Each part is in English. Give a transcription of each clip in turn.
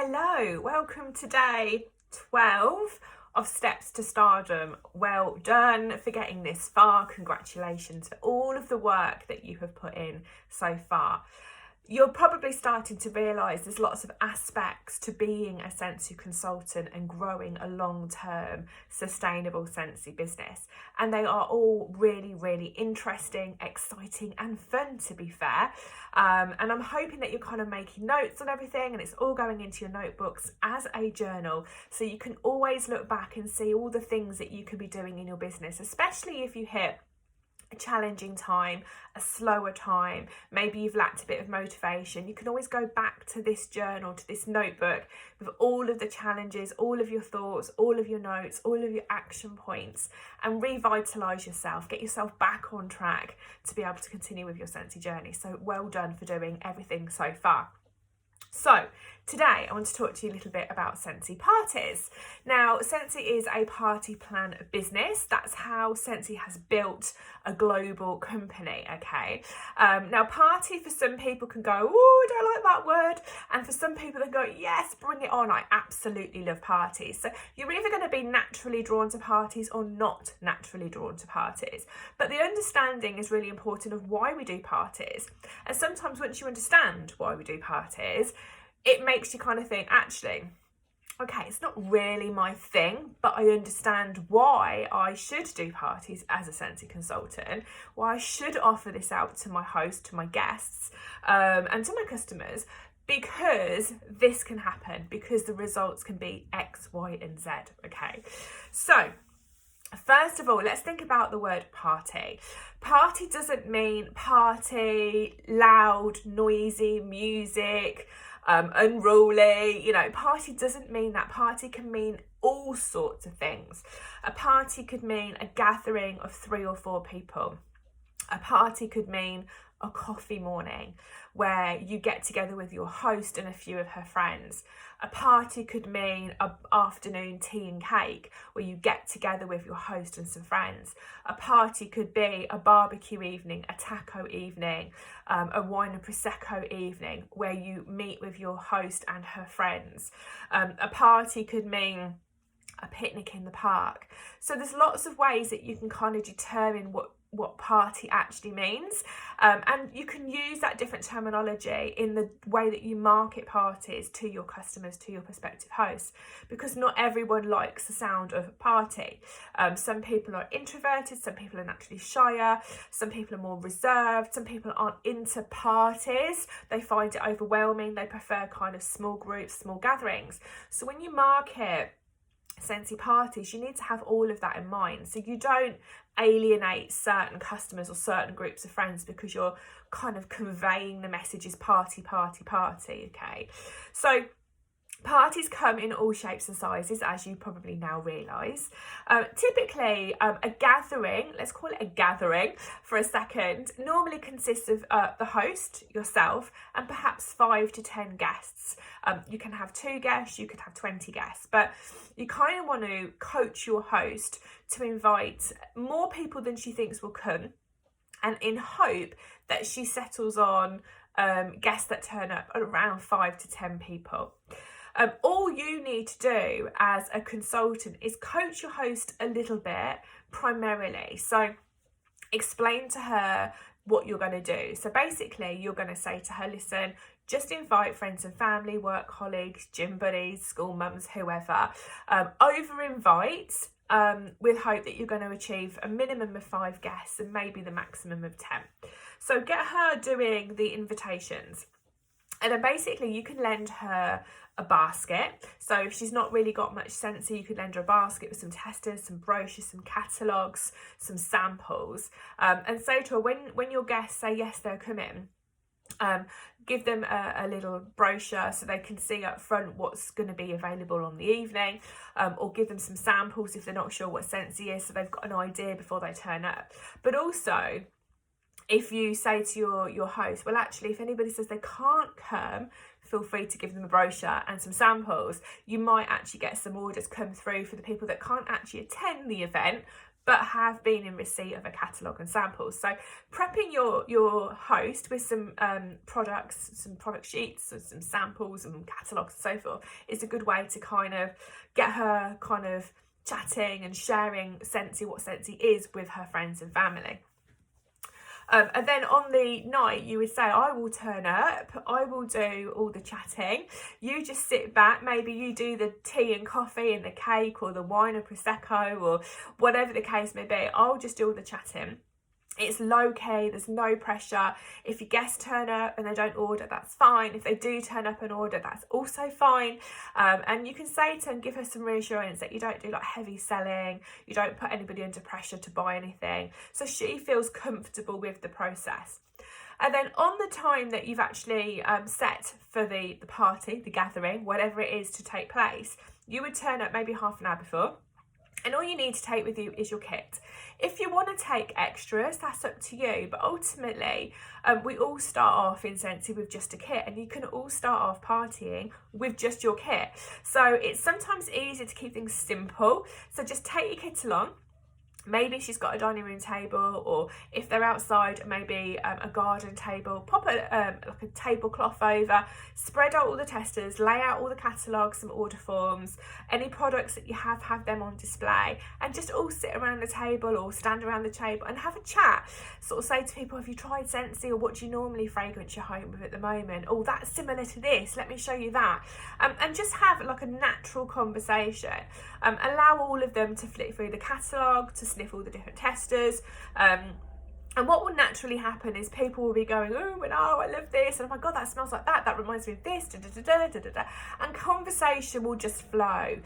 Hello, welcome to day 12 of Steps to Stardom. Well done for getting this far. Congratulations for all of the work that you have put in so far. You're probably starting to realise there's lots of aspects to being a Scentsy consultant and growing a long-term sustainable Scentsy business. And they are all really, really interesting, exciting and fun, to be fair. And I'm hoping that you're kind of making notes on everything and it's all going into your notebooks as a journal. So you can always look back and see all the things that you could be doing in your business, especially if you hit a challenging time, a slower time, maybe you've lacked a bit of motivation. You can always go back to this journal, to this notebook with all of the challenges, all of your thoughts, all of your notes, all of your action points, and revitalise yourself, get yourself back on track to be able to continue with your Scentsy journey. So well done for doing everything so far. So today I want to talk to you a little bit about Scentsy parties. Now, Scentsy is a party plan business. That's how Scentsy has built a global company, okay? Now, party for some people can go, oh, I don't like that word. And for some people they go, yes, bring it on. I absolutely love parties. So you're either going to be naturally drawn to parties or not naturally drawn to parties. But the understanding is really important of why we do parties. And sometimes once you understand why we do parties, it makes you kind of think, actually, okay, it's not really my thing, but I understand why I should do parties as a Scentsy consultant, why I should offer this out to my host, to my guests, and to my customers, because this can happen, because the results can be X, Y, and Z, okay? So, first of all, let's think about the word party. Party doesn't mean party, loud, noisy music, unruly. You know, party doesn't mean that. Party can mean all sorts of things. A party could mean a gathering of 3 or 4 people. A party could mean a coffee morning where you get together with your host and a few of her friends. A party could mean an afternoon tea and cake where you get together with your host and some friends. A party could be a barbecue evening, a taco evening, a wine and prosecco evening where you meet with your host and her friends. A party could mean a picnic in the park. So there's lots of ways that you can kind of determine what party actually means, and you can use that different terminology in the way that you market parties to your customers, to your prospective hosts, because not everyone likes the sound of party. Some people are introverted, some people are naturally shyer, some people are more reserved, some people aren't into parties, they find it overwhelming, they prefer kind of small groups, small gatherings. So when you market Scentsy parties, you need to have all of that in mind, so you don't alienate certain customers or certain groups of friends because you're kind of conveying the message is party, party, party, okay? So parties come in all shapes and sizes, as you probably now realise. Typically, a gathering, let's call it a gathering for a second, normally consists of the host, yourself, and perhaps 5 to 10 guests. You can have 2 guests, you could have 20 guests, but you kind of want to coach your host to invite more people than she thinks will come, and in hope that she settles on guests that turn up at around 5 to 10 people. All you need to do as a consultant is coach your host a little bit, primarily. So explain to her what you're going to do. So basically, you're going to say to her, listen, just invite friends and family, work colleagues, gym buddies, school mums, whoever. Over invite with hope that you're going to achieve a minimum of 5 guests and maybe the maximum of 10. So get her doing the invitations. And then basically you can lend her a basket. So if she's not really got much Scentsy, you could lend her a basket with some testers, some brochures, some catalogues, some samples, and say to her, when your guests say yes, they're coming, give them a little brochure so they can see up front what's going to be available on the evening, or give them some samples if they're not sure what Scentsy is, so they've got an idea before they turn up. But also, if you say to your host, well, actually, if anybody says they can't come, feel free to give them a brochure and some samples. You might actually get some orders come through for the people that can't actually attend the event, but have been in receipt of a catalogue and samples. So prepping your host with some products, some product sheets, some samples and catalogues and so forth is a good way to kind of get her kind of chatting and sharing Scentsy, what Scentsy is, with her friends and family. And then on the night, you would say, I will turn up, I will do all the chatting. You just sit back, maybe you do the tea and coffee and the cake or the wine or Prosecco or whatever the case may be. I'll just do all the chatting. It's low key, there's no pressure. If your guests turn up and they don't order, that's fine. If they do turn up and order, that's also fine. And you can say to them, give her some reassurance that you don't do like heavy selling, you don't put anybody under pressure to buy anything, so she feels comfortable with the process. And then on the time that you've actually set for the party, the gathering, whatever it is to take place, you would turn up maybe half an hour before. And all you need to take with you is your kit. If you want to take extras, that's up to you. But ultimately, we all start off in Scentsy with just a kit, and you can all start off partying with just your kit. So it's sometimes easier to keep things simple. So just take your kit along. Maybe she's got a dining room table, or if they're outside, maybe a garden table. Pop like a tablecloth over, spread out all the testers, lay out all the catalogues, some order forms, any products that you have them on display, and just all sit around the table or stand around the table and have a chat. Sort of say to people, have you tried Scentsy, or what do you normally fragrance your home with at the moment? Oh, that's similar to this, let me show you that. And just have like a natural conversation. Allow all of them to flick through the catalogue, to sniff all the different testers, and what will naturally happen is people will be going, oh, and oh, I love this, and oh my god, that smells like that reminds me of this, and conversation will just flow.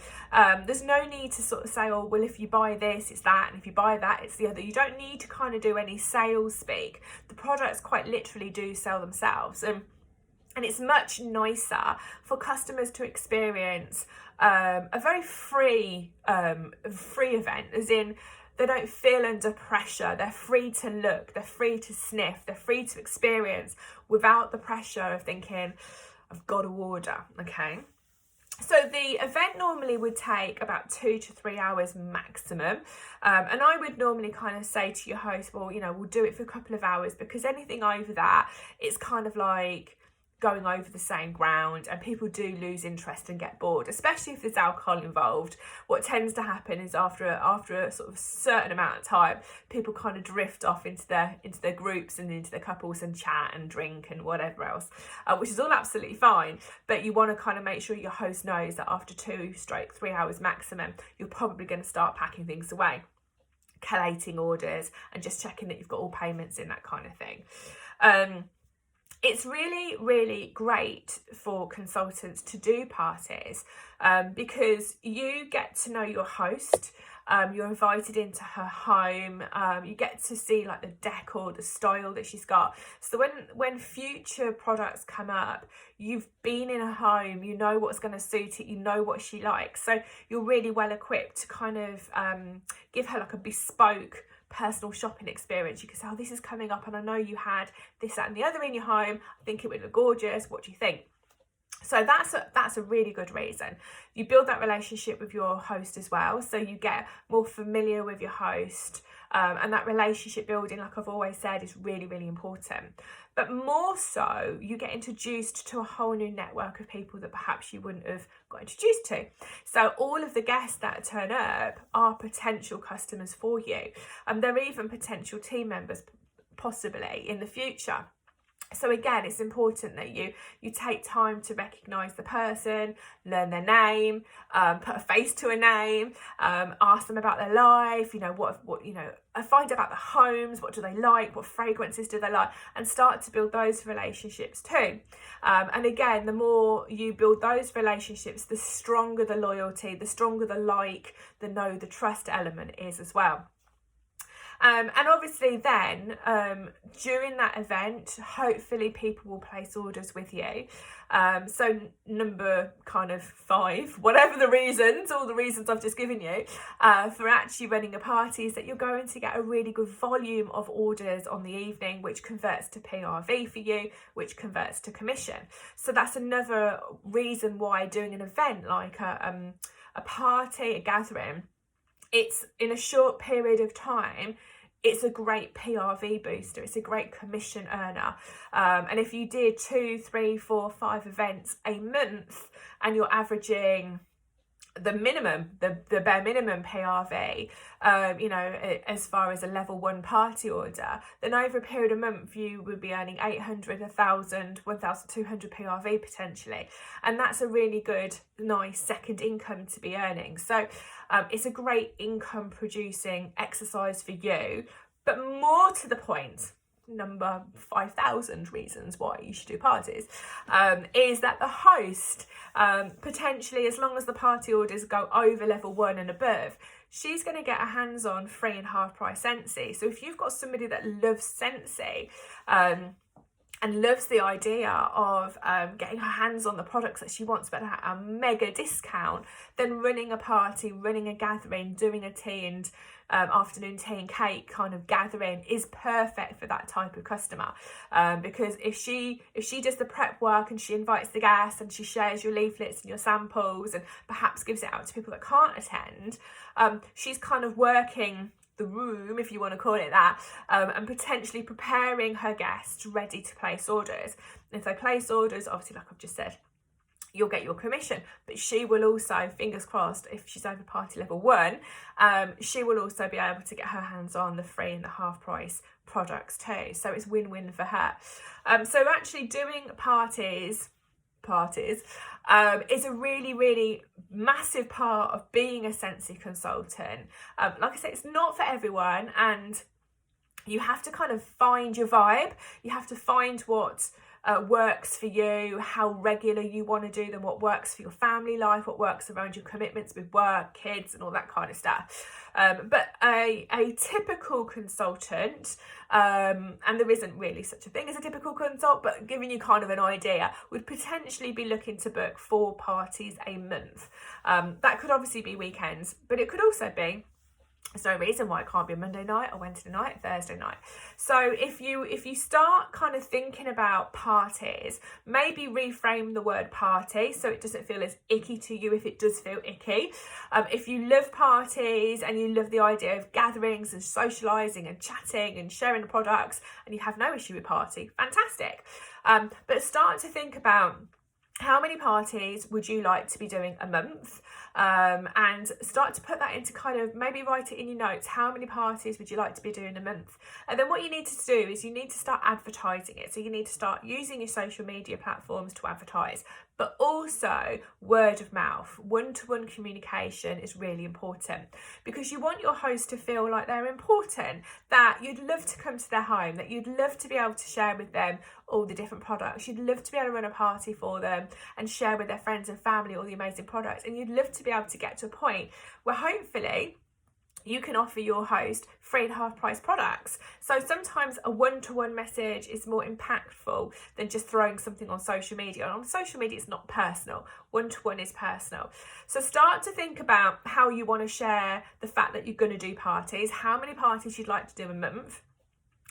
There's no need to sort of say, oh, well, if you buy this, it's that, and if you buy that, it's the other. You don't need to kind of do any sales speak. The products quite literally do sell themselves, and it's much nicer for customers to experience a very free event, as in they don't feel under pressure. They're free to look, they're free to sniff, they're free to experience without the pressure of thinking, I've got to order, okay? So the event normally would take about 2 to 3 hours maximum. And I would normally kind of say to your host, well, you know, we'll do it for a couple of hours, because anything over that, it's kind of like going over the same ground, and people do lose interest and get bored, especially if there's alcohol involved. What tends to happen is after a sort of certain amount of time, people kind of drift off into their groups and into their couples and chat and drink and whatever else, which is all absolutely fine. But you want to kind of make sure your host knows that after 2-3 hours maximum, you're probably going to start packing things away, collating orders, and just checking that you've got all payments in, that kind of thing. It's really, really great for consultants to do parties because you get to know your host. You're invited into her home. You get to see like the decor, the style that she's got. So when future products come up, you've been in her home, you know what's going to suit it, you know what she likes. So you're really well equipped to kind of give her like a bespoke personal shopping experience. You can say, oh, this is coming up and I know you had this, that and the other in your home. I think it would look gorgeous. What do you think? So that's a really good reason. You build that relationship with your host as well, so you get more familiar with your host, and that relationship building, like I've always said, is really, really important. But more so, you get introduced to a whole new network of people that perhaps you wouldn't have got introduced to. So all of the guests that turn up are potential customers for you, and they're even potential team members possibly in the future. So again, it's important that you take time to recognise the person, learn their name, put a face to a name, ask them about their life, you know, what find out about the homes, what do they like, what fragrances do they like, and start to build those relationships too. And again, the more you build those relationships, the stronger the loyalty, the stronger the like, the know, the trust element is as well. And obviously then, during that event, hopefully people will place orders with you. So number kind of 5, whatever the reasons, all the reasons I've just given you, for actually running a party, is that you're going to get a really good volume of orders on the evening, which converts to PRV for you, which converts to commission. So that's another reason why doing an event like a party, a gathering, it's in a short period of time, it's a great PRV booster. It's a great commission earner. And if you did 2, 3, 4, 5 events a month and you're averaging the minimum, the bare minimum PRV, you know, as far as a level 1 party order, then over a period of a month you would be earning 800, 1,000, 1,200 PRV potentially, and that's a really good, nice second income to be earning. So it's a great income producing exercise for you. But more to the point, number 5,000 reasons why you should do parties, is that the host, potentially, as long as the party orders go over level 1 and above, she's going to get her hands on free and half price Scentsy. So if you've got somebody that loves Scentsy, and loves the idea of getting her hands on the products that she wants but at a mega discount, then running a party, running a gathering, doing a tea and afternoon tea and cake kind of gathering is perfect for that type of customer, because if she does the prep work and she invites the guests and she shares your leaflets and your samples and perhaps gives it out to people that can't attend, she's kind of working the room, if you want to call it that, and potentially preparing her guests ready to place orders. And if they place orders, obviously, like I've just said, you'll get your commission, but she will also, fingers crossed, if she's over party level 1, she will also be able to get her hands on the free and the half price products too. So it's win-win for her. So actually doing parties is a really, really massive part of being a Scentsy consultant. Like I said, it's not for everyone, and you have to kind of find your vibe. You have to find what works for you, how regular you want to do them, what works for your family life, what works around your commitments with work, kids and all that kind of stuff. But a typical consultant, and there isn't really such a thing as a typical consult, but giving you kind of an idea, would potentially be looking to book 4 parties a month. That could obviously be weekends, but it could also be, there's no reason why it can't be a Monday night or Wednesday night, Thursday night. So if you start kind of thinking about parties, maybe reframe the word party so it doesn't feel as icky to you if it does feel icky. If you love parties and you love the idea of gatherings and socialising and chatting and sharing the products and you have no issue with party, fantastic. But start to think about how many parties would you like to be doing a month, and start to put that into kind of, maybe write it in your notes, how many parties would you like to be doing a month? And then what you need to do is you need to start advertising it. So you need to start using your social media platforms to advertise, but also word of mouth, one-to-one communication is really important, because you want your host to feel like they're important, that you'd love to come to their home, that you'd love to be able to share with them all the different products, you'd love to be able to run a party for them and share with their friends and family all the amazing products, and you'd love to be able to get to a point where hopefully you can offer your host free and half price products. So sometimes a one-to-one message is more impactful than just throwing something on social media. And on social media, it's not personal. One-to-one is personal. So start to think about how you want to share the fact that you're going to do parties, how many parties you'd like to do a month,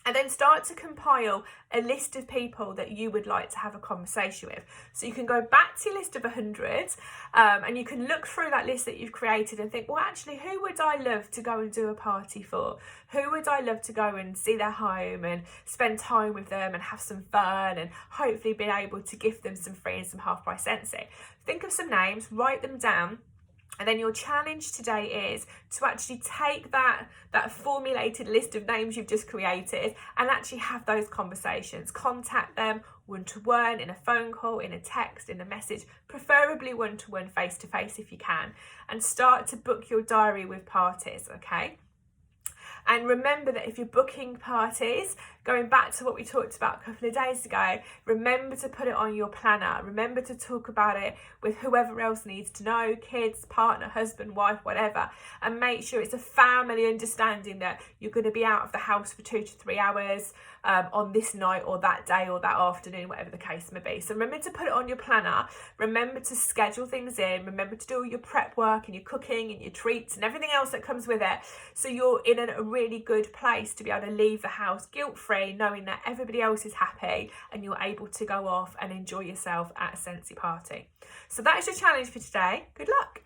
and then start to compile a list of people that you would like to have a conversation with. So you can go back to your list of 100, and you can look through that list that you've created and think, well, actually, who would I love to go and do a party for? Who would I love to go and see their home and spend time with them and have some fun and hopefully be able to gift them some free and some half price Scentsy? Think of some names, write them down. And then your challenge today is to actually take that formulated list of names you've just created and actually have those conversations. Contact them one-to-one, in a phone call, in a text, in a message, preferably one-to-one, face-to-face if you can, and start to book your diary with parties, okay? And remember that if you're booking parties, going back to what we talked about a couple of days ago, remember to put it on your planner. Remember to talk about it with whoever else needs to know, kids, partner, husband, wife, whatever. And make sure it's a family understanding that you're going to be out of the house for 2 to 3 hours on this night or that day or that afternoon, whatever the case may be. So remember to put it on your planner. Remember to schedule things in. Remember to do all your prep work and your cooking and your treats and everything else that comes with it. So you're in a really good place to be able to leave the house guilt-free, knowing that everybody else is happy and you're able to go off and enjoy yourself at a Scentsy party. So that is your challenge for today. Good luck.